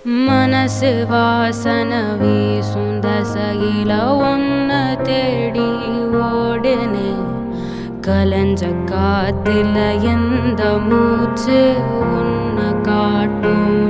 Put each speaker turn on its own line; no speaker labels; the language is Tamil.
மனசு வாசன வீசும் தசையில ஒன்ன தேடி ஓடுனே கலஞ்ச காத்துல எந்த மூச்சு உன்னை காட்டும்